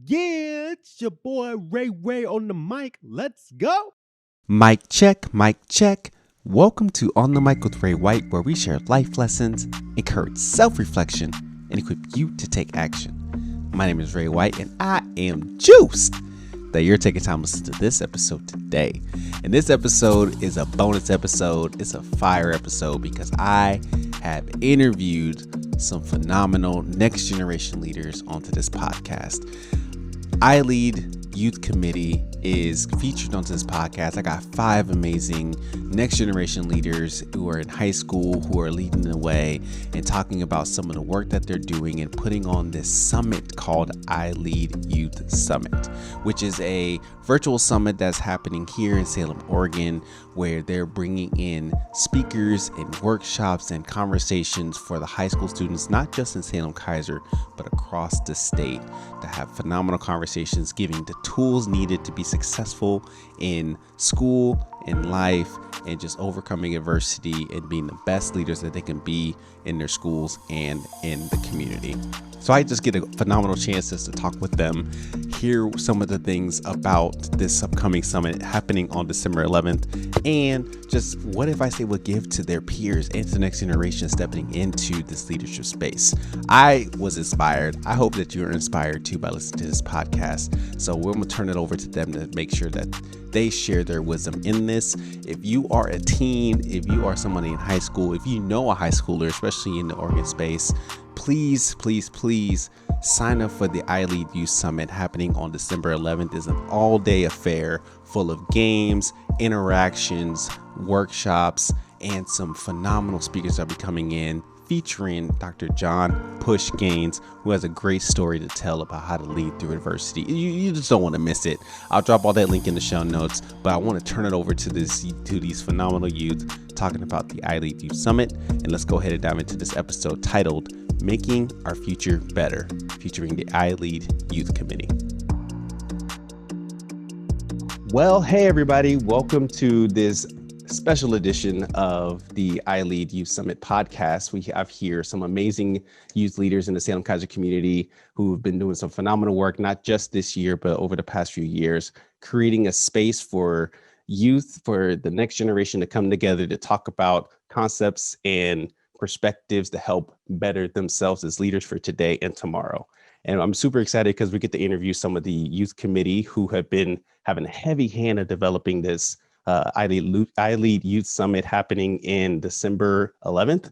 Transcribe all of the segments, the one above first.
Yeah, it's your boy Ray on the mic. Let's go. Mic check, mic check. Welcome to On the Mic with Ray White, where we share life lessons, encourage self-reflection, and equip you to take action. My name is Ray White, and I am juiced that you're taking time to listen to this episode today. And this episode is a bonus episode. It's a fire episode because I have interviewed some phenomenal next generation leaders onto this podcast. ILEAD Youth Committee is featured onto this podcast. I got 5 amazing next generation leaders who are in high school, who are leading the way and talking about some of the work that they're doing and putting on this summit called ILEAD Youth Summit, which is a virtual summit that's happening here in Salem, Oregon, where they're bringing in speakers and workshops and conversations for the high school students, not just in Salem-Keizer, but across the state, to have phenomenal conversations, giving the tools needed to be successful in school, in life, and just overcoming adversity and being the best leaders that they can be in their schools and in the community. So I just get a phenomenal chance just to talk with them, hear some of the things about this upcoming summit happening on December 11th, and just what advice they would give to their peers and to the next generation stepping into this leadership space. I was inspired. I hope that you're inspired too by listening to this podcast. So we're going to turn it over to them to make sure that they share their wisdom in this. If you are a teen, if you are somebody in high school, if you know a high schooler, especially in the Oregon space, please sign up for the ILEAD Youth Summit happening on December 11th. It's an all-day affair full of games, interactions, workshops, and some phenomenal speakers that will be coming in, featuring Dr. John Push Gaines, who has a great story to tell about how to lead through adversity. You just don't want to miss it. I'll drop all that link in the show notes, but I want to turn it over to these phenomenal youth talking about the ILEAD Youth Summit. And let's go ahead and dive into this episode titled Making Our Future Better, featuring the ILEAD Youth Committee. Well, hey everybody, welcome to this special edition of the ILEAD Youth Summit podcast. We have here some amazing youth leaders in the Salem-Keizer community who have been doing some phenomenal work, not just this year, but over the past few years, creating a space for youth, for the next generation to come together to talk about concepts and perspectives to help better themselves as leaders for today and tomorrow. And I'm super excited because we get to interview some of the youth committee who have been having a heavy hand of developing this ILEAD Youth Summit happening in December 11th,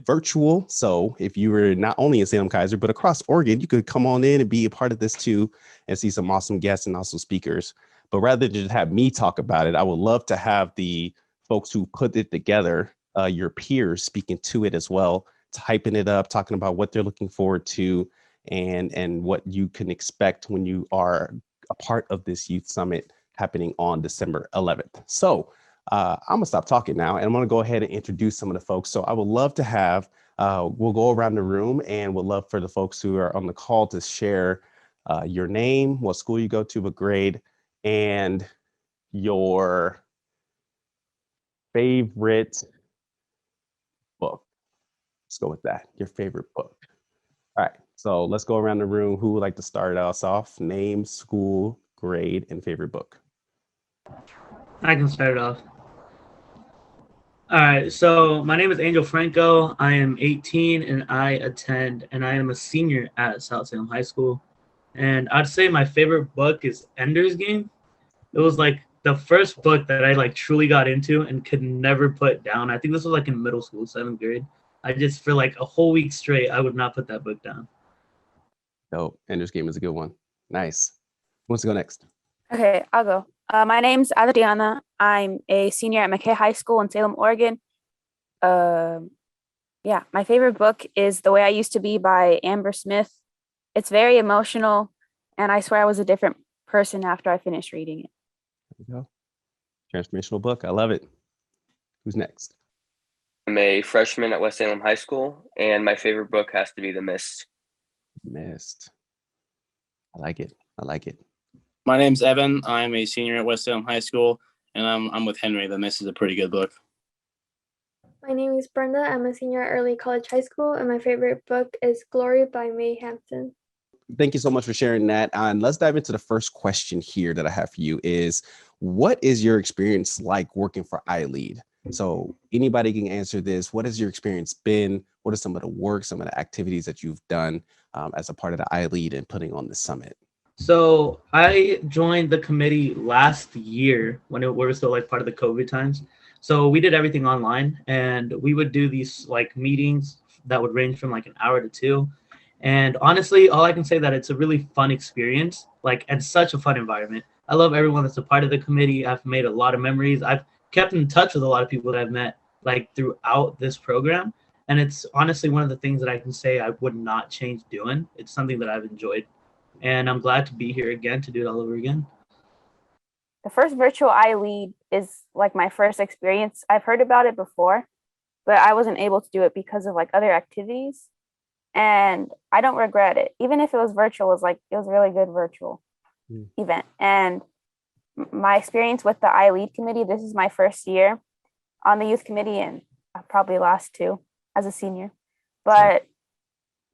virtual. So if you were not only in Salem-Keizer, but across Oregon, you could come on in and be a part of this too and see some awesome guests and also speakers. But rather than just have me talk about it, I would love to have the folks who put it together, your peers, speaking to it as well, hyping it up, talking about what they're looking forward to and what you can expect when you are a part of this youth summit happening on December 11th. So I'm gonna stop talking now and I'm gonna go ahead and introduce some of the folks. So I would love to have, we'll go around the room and would love for the folks who are on the call to share your name, what school you go to, what grade, and your favorite book. Let's go with that, your favorite book. All right, so let's go around the room. Who would like to start us off? Name, school, grade, and favorite book. I can start it off. All right, so my name is Angel Franco. I am 18 and I am a senior at South Salem High School. And I'd say my favorite book is Ender's Game. It was like the first book that I like truly got into and could never put down. I think this was like in middle school, 7th grade. I just, for like a whole week straight, I would not put that book down. Oh, Ender's Game is a good one. Nice. Who wants to go next? Okay, I'll go. My name's Adriana. I'm a senior at McKay High School in Salem, Oregon. My favorite book is The Way I Used to Be by Amber Smith. It's very emotional, and I swear I was a different person after I finished reading it. There you go. Transformational book. I love it. Who's next? I'm a freshman at West Salem High School, and my favorite book has to be The Mist. Mist. I like it. My name's Evan. I'm a senior at West Salem High School, and I'm with Henry. The Mist is a pretty good book. My name is Brenda. I'm a senior at Early College High School, and my favorite book is Glory by May Hampton. thank you so much for sharing that. And let's dive into the first question here that I have for you is, what is your experience like working for ILEAD? So anybody can answer this. What has your experience been? What are some of the work, some of the activities that you've done as a part of the ILEAD and putting on the summit? So I joined the committee last year when we were still like part of the COVID times. So we did everything online, and we would do these like meetings that would range from like an hour to two. And honestly, all I can say that it's a really fun experience, like, and such a fun environment. I love everyone that's a part of the committee. I've made a lot of memories. I've kept in touch with a lot of people that I've met like throughout this program. And it's honestly one of the things that I can say I would not change doing. It's something that I've enjoyed. And I'm glad to be here again to do it all over again. The first virtual ILEAD is like my first experience. I've heard about it before, but I wasn't able to do it because of like other activities. And I don't regret it. Even if it was virtual, it was a really good virtual event. And my experience with the ILEAD committee, this is my first year on the youth committee, and I probably last two as a senior. But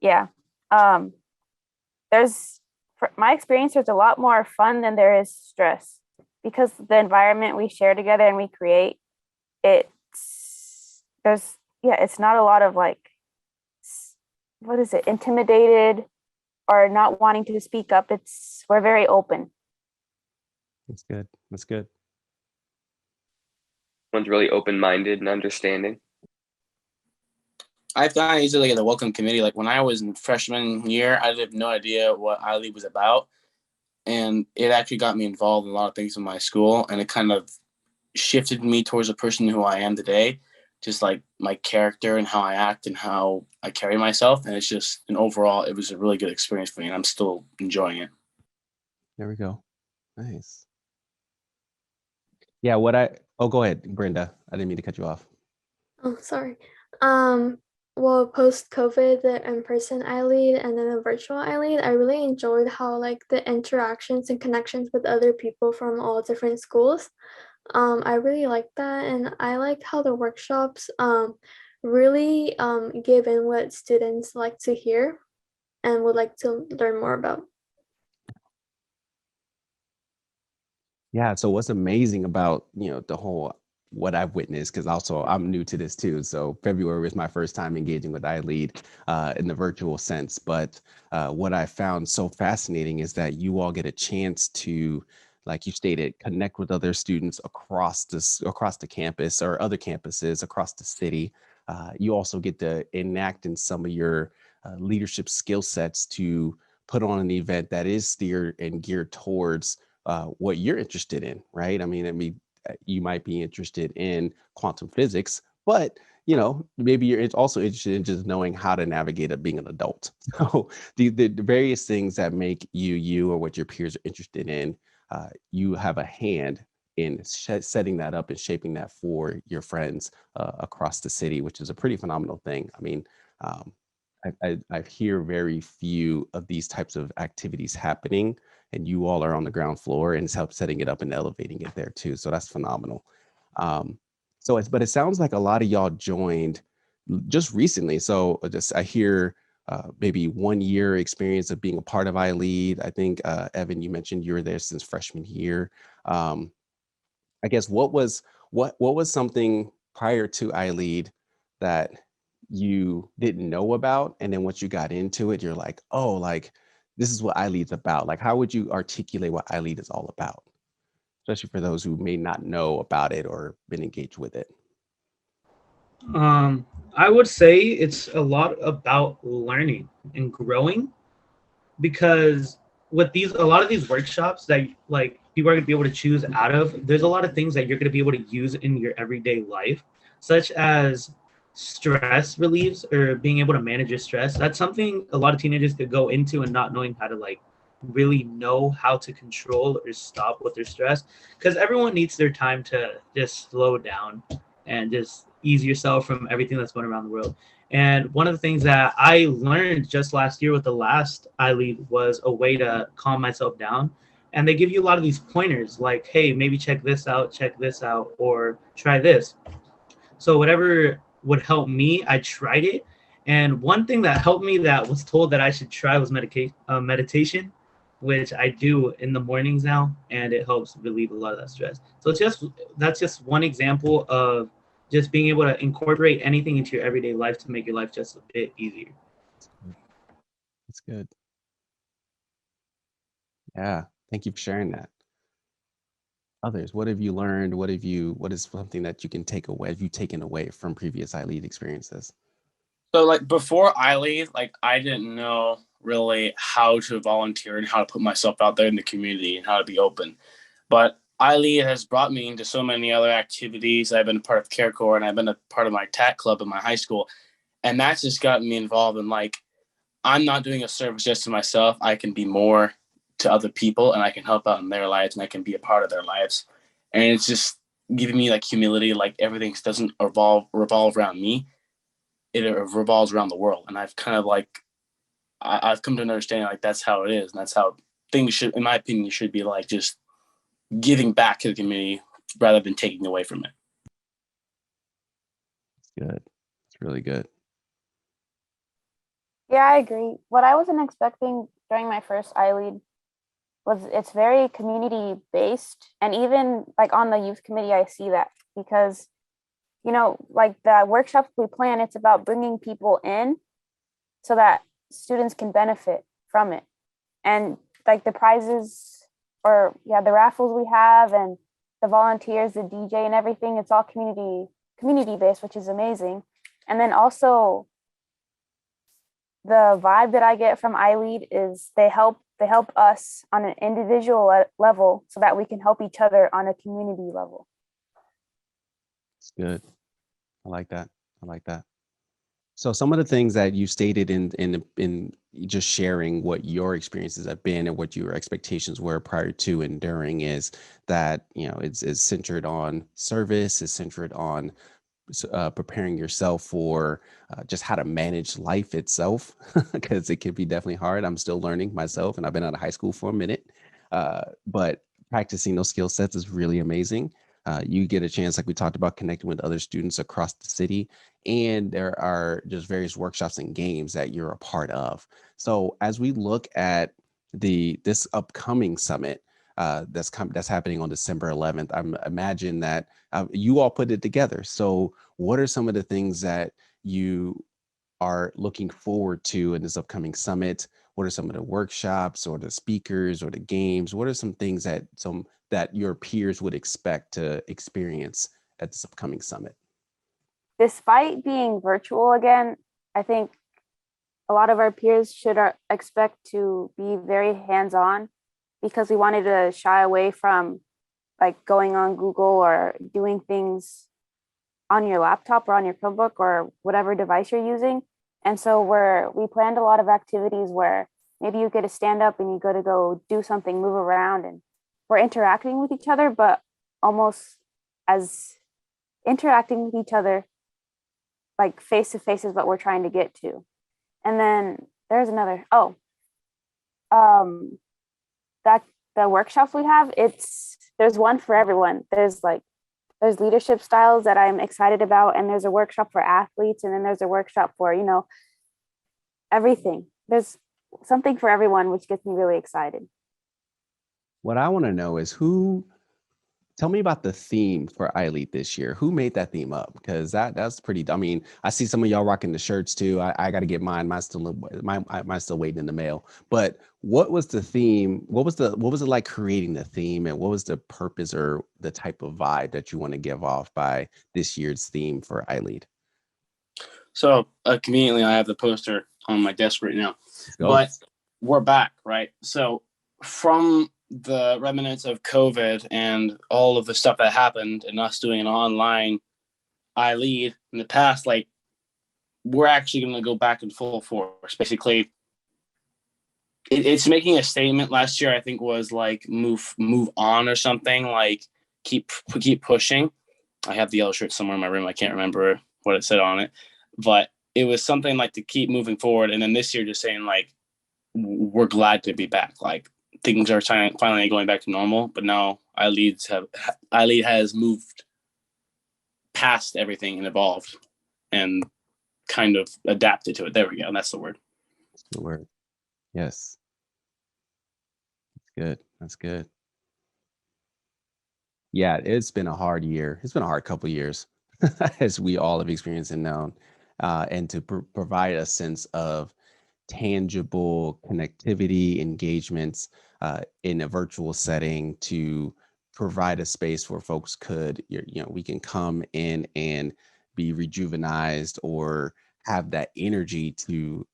yeah, my experience, there's a lot more fun than there is stress, because the environment we share together and we create, it's not a lot of like, intimidated or not wanting to speak up. We're very open. That's good. That's good. One's really open-minded and understanding. I found easily the welcome committee. Like when I was in freshman year, I had no idea what ILEAD was about. And it actually got me involved in a lot of things in my school. And it kind of shifted me towards the person who I am today, just like my character and how I act and how I carry myself. And it's just, and overall, it was a really good experience for me, and I'm still enjoying it. There we go. Nice. Yeah, go ahead, Brenda. I didn't mean to cut you off. Oh, sorry. Well, post-COVID, the in-person ILEAD and then the virtual ILEAD, I really enjoyed how like the interactions and connections with other people from all different schools. I really liked that, and I liked how the workshops really give in what students like to hear and would like to learn more about. Yeah. So what's amazing about, the whole, what I've witnessed, because also I'm new to this too. So February was my first time engaging with ILEAD in the virtual sense. But what I found so fascinating is that you all get a chance to, like you stated, connect with other students across the campus or other campuses across the city. You also get to enact in some of your leadership skill sets to put on an event that is steered and geared towards what you're interested in, right? I mean, you might be interested in quantum physics, but maybe you're also interested in just knowing how to navigate being an adult. So the various things that make you or what your peers are interested in, you have a hand in setting that up and shaping that for your friends across the city, which is a pretty phenomenal thing. I mean, I hear very few of these types of activities happening, and you all are on the ground floor and it's helped setting it up and elevating it there too. So that's phenomenal. But it sounds like a lot of y'all joined just recently. So I hear maybe 1 year experience of being a part of ILEAD. I think Evan, you mentioned you were there since freshman year. I guess what was something prior to ILEAD that you didn't know about, and then once you got into it, you're like, oh, like this is what ILEAD's about. Like, how would you articulate what ILEAD is all about, especially for those who may not know about it or been engaged with it? I would say it's a lot about learning and growing, because with a lot of these workshops that like people are going to be able to choose out of, there's a lot of things that you're going to be able to use in your everyday life, such as stress reliefs or being able to manage your stress. That's something a lot of teenagers could go into and not knowing how to like really know how to control or stop with their stress, because everyone needs their time to just slow down and just ease yourself from everything that's going around the world. And one of the things that I learned just last year with the last ILEAD was a way to calm myself down. And they give you a lot of these pointers like, hey, maybe check this out, or try this. So whatever would help me, I tried it. And one thing that helped me that was told that I should try was meditation, which I do in the mornings now, and it helps relieve a lot of that stress. So that's just one example of just being able to incorporate anything into your everyday life to make your life just a bit easier. That's good. Yeah. Thank you for sharing that. Others, what have you learned? What is something that you can take away? Have you taken away from previous ILEAD experiences? So like before ILEAD, like I didn't know really how to volunteer and how to put myself out there in the community and how to be open. But ILEAD has brought me into so many other activities. I've been a part of Care Corps and I've been a part of my TAC club in my high school. And that's just gotten me involved in like, I'm not doing a service just to myself. I can be more to other people and I can help out in their lives and I can be a part of their lives. And it's just giving me like humility, like everything doesn't revolve around me. It revolves around the world. And I've kind of like, I've come to understand like that's how it is. And that's how things should, in my opinion, should be like just giving back to the community rather than taking away from it. It's good. It's really good. Yeah, I agree. What I wasn't expecting during my first ILEAD was it's very community based. And even like on the youth committee, I see that because, you know, like the workshops we plan, it's about bringing people in so that students can benefit from it. And like the prizes or the raffles we have and the volunteers, the DJ and everything, it's all community based, which is amazing. And then also the vibe that I get from ILEAD is they help us on an individual level so that we can help each other on a community level. It's good. I like that. So some of the things that you stated in just sharing what your experiences have been and what your expectations were prior to and during is that, you know, it's centered on service, it's centered on preparing yourself for just how to manage life itself, because it can be definitely hard. I'm still learning myself, and I've been out of high school for a minute, but practicing those skill sets is really amazing. You get a chance, like we talked about, connecting with other students across the city, and there are just various workshops and games that you're a part of. So as we look at this upcoming summit that's happening on December 11th, I imagine that you all put it together. So what are some of the things that you are looking forward to in this upcoming summit? What are some of the workshops or the speakers or the games? What are some things that your peers would expect to experience at this upcoming summit? Despite being virtual again, I think a lot of our peers should expect to be very hands-on because we wanted to shy away from like going on Google or doing things on your laptop or on your Chromebook or whatever device you're using. And so we planned a lot of activities where maybe you get to stand up and you go do something, move around, and we're interacting with each other, but almost as interacting with each other like face to face is what we're trying to get to. And then there's another, that the workshops we have, there's one for everyone. There's leadership styles that I'm excited about, and there's a workshop for athletes, and then there's a workshop for, you know, everything. There's something for everyone, which gets me really excited. What I want to know is tell me about the theme for ILEAD this year. Who made that theme up? Because that's pretty. I mean, I see some of y'all rocking the shirts too. I got to get mine. Mine's still waiting in the mail. But what was the theme? What was it like creating the theme, and what was the purpose or the type of vibe that you want to give off by this year's theme for ILEAD? So conveniently, I have the poster on my desk right now. But we're back, right? So from the remnants of COVID and all of the stuff that happened and us doing an online ILEAD in the past, like we're actually going to go back in full force. Basically, it's making a statement. Last year, I think was like move on or something, like keep pushing. I have the yellow shirt somewhere in my room. I can't remember what it said on it, but it was something like to keep moving forward. And then this year, just saying like we're glad to be back. Like things are finally going back to normal, but now ILEAD has moved past everything and evolved, and kind of adapted to it. There we go. That's the word. That's the word. Yes. That's good. That's good. Yeah, it's been a hard year. It's been a hard couple years, as we all have experienced and known, and to provide a sense of tangible connectivity, engagements in a virtual setting, to provide a space where folks could, we can come in and be rejuvenized or have that energy to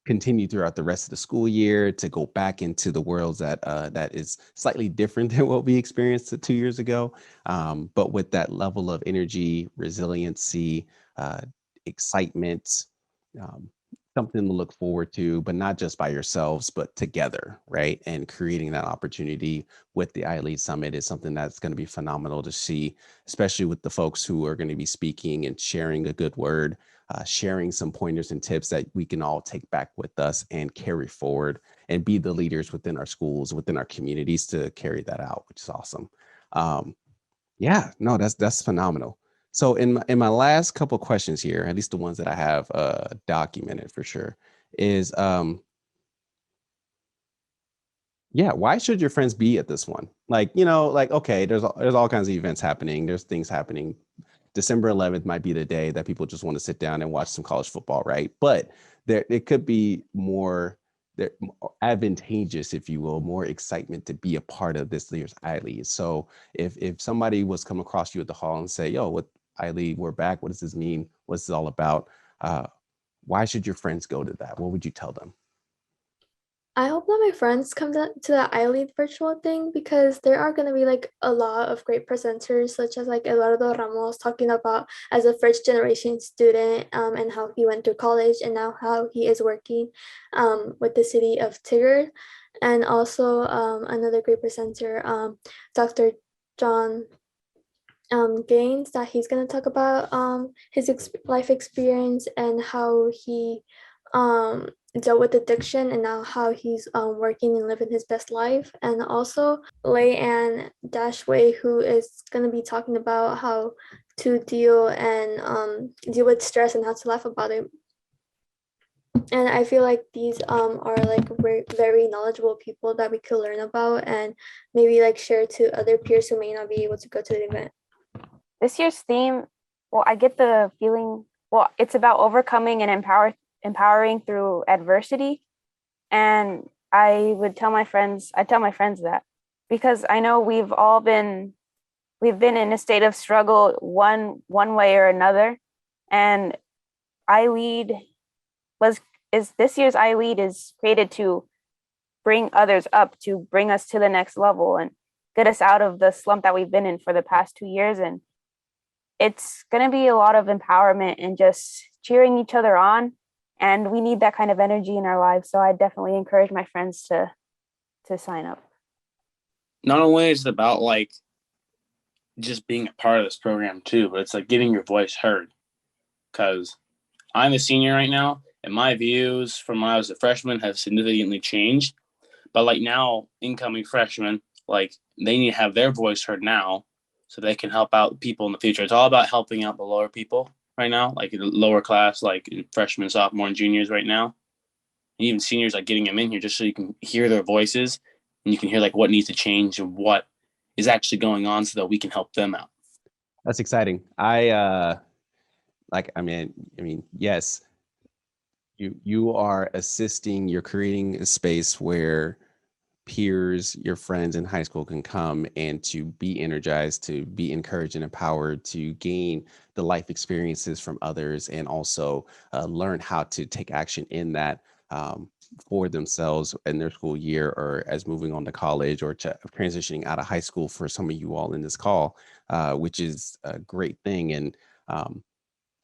continue throughout the rest of the school year, to go back into the worlds that is slightly different than what we experienced 2 years ago, but with that level of energy, resiliency, excitement, um, something to look forward to, but not just by yourselves, but together, right? And creating that opportunity with the ILEAD Summit is something that's going to be phenomenal to see, especially with the folks who are going to be speaking and sharing a good word, sharing some pointers and tips that we can all take back with us and carry forward and be the leaders within our schools, within our communities to carry that out, which is awesome. Yeah, no, that's phenomenal. So in my last couple questions here, at least the ones that I have documented for sure, is yeah, why should your friends be at this one? Like, okay, there's all kinds of events happening. There's things happening. December 11th might be the day that people just want to sit down and watch some college football, right? But it could be more advantageous, if you will, more excitement to be a part of this year's ILEAD. So if somebody was come across you at the hall and say, yo, what ILEAD, we're back. What does this mean? What's this all about? Why should your friends go to that? What would you tell them? I hope that my friends come to the ILEAD virtual thing, because there are going to be like a lot of great presenters, such as like Eduardo Ramos talking about as a first generation student, and how he went to college and now how he is working with the city of Tigard. And also another great presenter, Dr. John Gaines, that he's going to talk about his life experience and how he dealt with addiction and now how he's working and living his best life. And also Leigh-Ann Dashway, who is going to be talking about how to deal with stress and how to laugh about it. And I feel like these are like very knowledgeable people that we could learn about and maybe like share to other peers who may not be able to go to the event. This year's theme, well, I get the feeling, well, it's about overcoming and empowering through adversity. And I tell my friends that, because I know we've been in a state of struggle one way or another. And this year's ILEAD is created to bring others up, to bring us to the next level and get us out of the slump that we've been in for the past 2 years. And it's going to be a lot of empowerment and just cheering each other on. And we need that kind of energy in our lives. So I definitely encourage my friends to sign up. Not only is it about like just being a part of this program too, but it's like getting your voice heard. Because I'm a senior right now, and my views from when I was a freshman have significantly changed. But like now, incoming freshmen, like they need to have their voice heard now, so they can help out people in the future. It's all about helping out the lower people right now, like the lower class, like freshmen, sophomore, and juniors right now. And even seniors, like getting them in here just so you can hear their voices and you can hear like what needs to change and what is actually going on so that we can help them out. That's exciting. Yes, you are assisting, you're creating a space where peers, your friends in high school can come and to be energized, to be encouraged and empowered, to gain the life experiences from others, and also learn how to take action in that for themselves in their school year, or as moving on to college, or transitioning out of high school for some of you all in this call, which is a great thing. And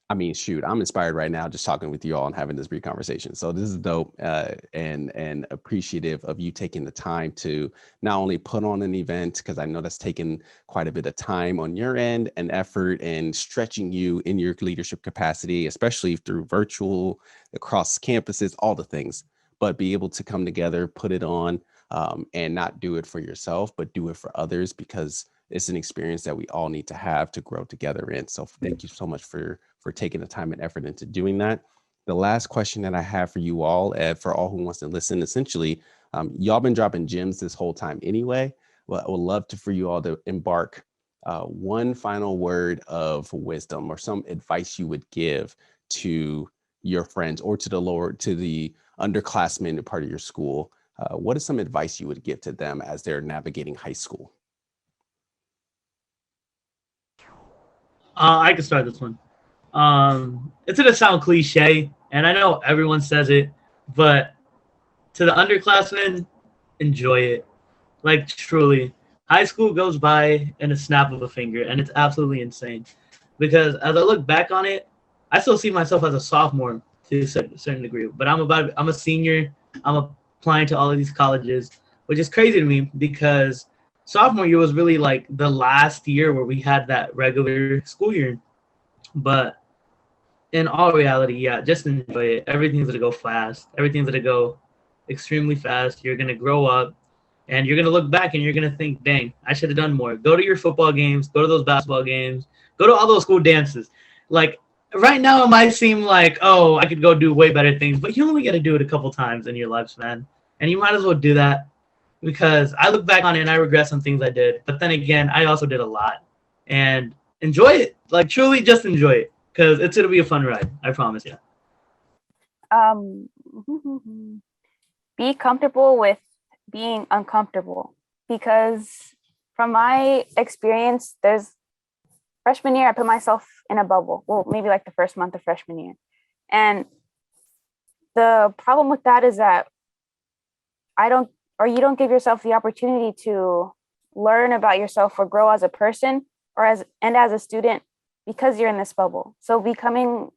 I mean, shoot, I'm inspired right now just talking with you all and having this brief conversation. So this is dope, and appreciative of you taking the time to not only put on an event, because I know that's taken quite a bit of time on your end and effort and stretching you in your leadership capacity, especially through virtual, across campuses, all the things, but be able to come together, put it on, and not do it for yourself, but do it for others, because it's an experience that we all need to have to grow together in. So thank you so much for taking the time and effort into doing that. The last question that I have for you all, for all who wants to listen, essentially, y'all been dropping gems this whole time anyway. Well, I would love for you all to embark one final word of wisdom or some advice you would give to your friends or to the underclassmen part of your school. What is some advice you would give to them as they're navigating high school? I can start this one. It's gonna sound cliche, and I know everyone says it, but to the underclassmen, enjoy it. Like, truly, high school goes by in a snap of a finger, and it's absolutely insane. Because as I look back on it, I still see myself as a sophomore to a certain degree, but I'm a senior. I'm applying to all of these colleges, which is crazy to me because sophomore year was really like the last year where we had that regular school year. But in all reality, yeah, just enjoy it. Everything's gonna go fast. Everything's gonna go extremely fast. You're gonna grow up, and you're gonna look back and you're gonna think, "Dang, I should have done more." Go to your football games. Go to those basketball games. Go to all those school dances. Like right now, it might seem like, oh, I could go do way better things, but you only got to do it a couple times in your lifespan, and you might as well do that because I look back on it and I regret some things I did, but then again, I also did a lot, and enjoy it. Like truly, just enjoy it. Because it's going to be a fun ride. I promise you. Be comfortable with being uncomfortable. Because from my experience, freshman year, I put myself in a bubble. Well, maybe like the first month of freshman year. And the problem with that is that you don't give yourself the opportunity to learn about yourself or grow as a person as a student, because you're in this bubble. So becoming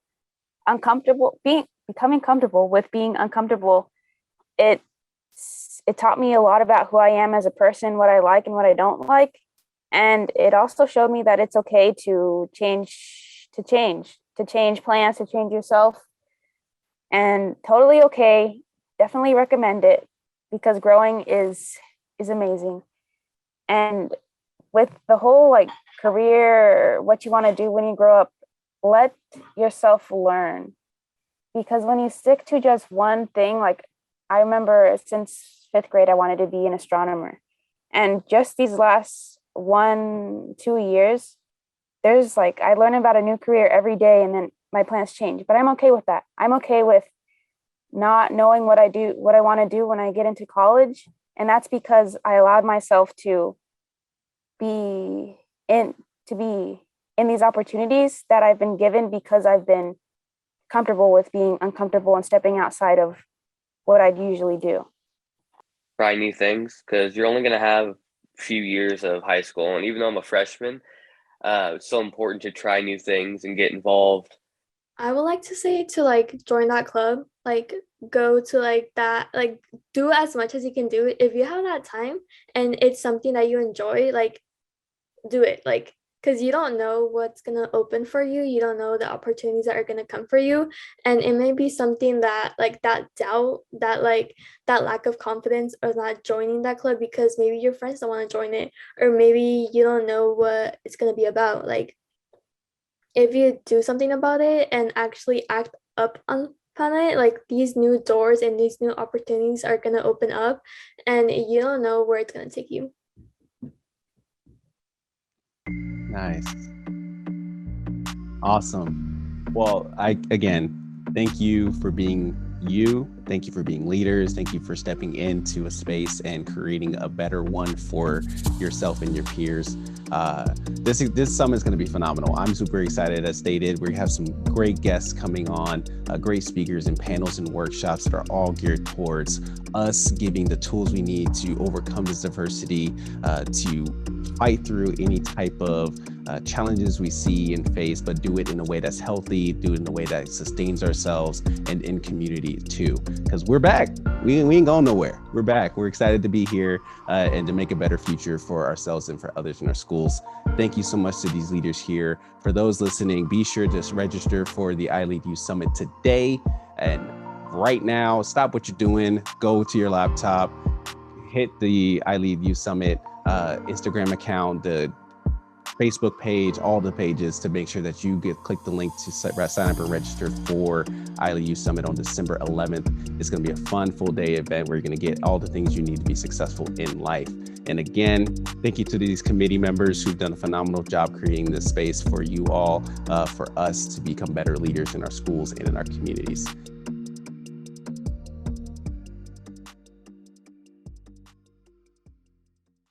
comfortable with being uncomfortable, it taught me a lot about who I am as a person, what I like and what I don't like. And it also showed me that it's okay to change plans, to change yourself. And totally okay. Definitely recommend it because growing is amazing. And with the whole like career, what you want to do when you grow up, let yourself learn. Because when you stick to just one thing, like I remember since 5th grade, I wanted to be an astronomer. And just these last 1-2 years, there's like, I learn about a new career every day and then my plans change, but I'm okay with that. I'm okay with not knowing what I want to do when I get into college. And that's because I allowed myself to be in these opportunities that I've been given because I've been comfortable with being uncomfortable and stepping outside of what I'd usually do. Try new things because you're only going to have a few years of high school. And even though I'm a freshman, it's so important to try new things and get involved. I would like to say to like join that club, like go to like that, like do as much as you can do. If you have that time and it's something that you enjoy, like do it, like because you don't know what's gonna open for you. You don't know the opportunities that are gonna come for you, and it may be something that like that doubt, that like that lack of confidence of not joining that club because maybe your friends don't want to join it, or maybe you don't know what it's gonna be about. Like if you do something about it and actually act up on it, like these new doors and these new opportunities are gonna open up, and you don't know where it's gonna take you. Nice. Awesome. Well, again, thank you for being you. Thank you for being leaders. Thank you for stepping into a space and creating a better one for yourself and your peers. This summit is going to be phenomenal. I'm super excited. As stated, we have some great guests coming on, great speakers and panels and workshops that are all geared towards us giving the tools we need to overcome this diversity, to fight through any type of challenges we see and face, but do it in a way that's healthy, do it in a way that sustains ourselves and in community too. Because we're back. We ain't going nowhere. We're back. We're excited to be here and to make a better future for ourselves and for others in our schools. Thank you so much to these leaders here. For those listening, be sure to register for the ILEAD Youth Summit today. And right now, stop what you're doing, go to your laptop, hit the ILEAD Youth Summit Instagram account, the Facebook page, all the pages, to make sure that you click the link to sign up and register for ILEAD Youth Summit on December 11th. It's going to be a fun full day event where you're going to get all the things you need to be successful in life. And again, thank you to these committee members who've done a phenomenal job creating this space for you all, for us to become better leaders in our schools and in our communities.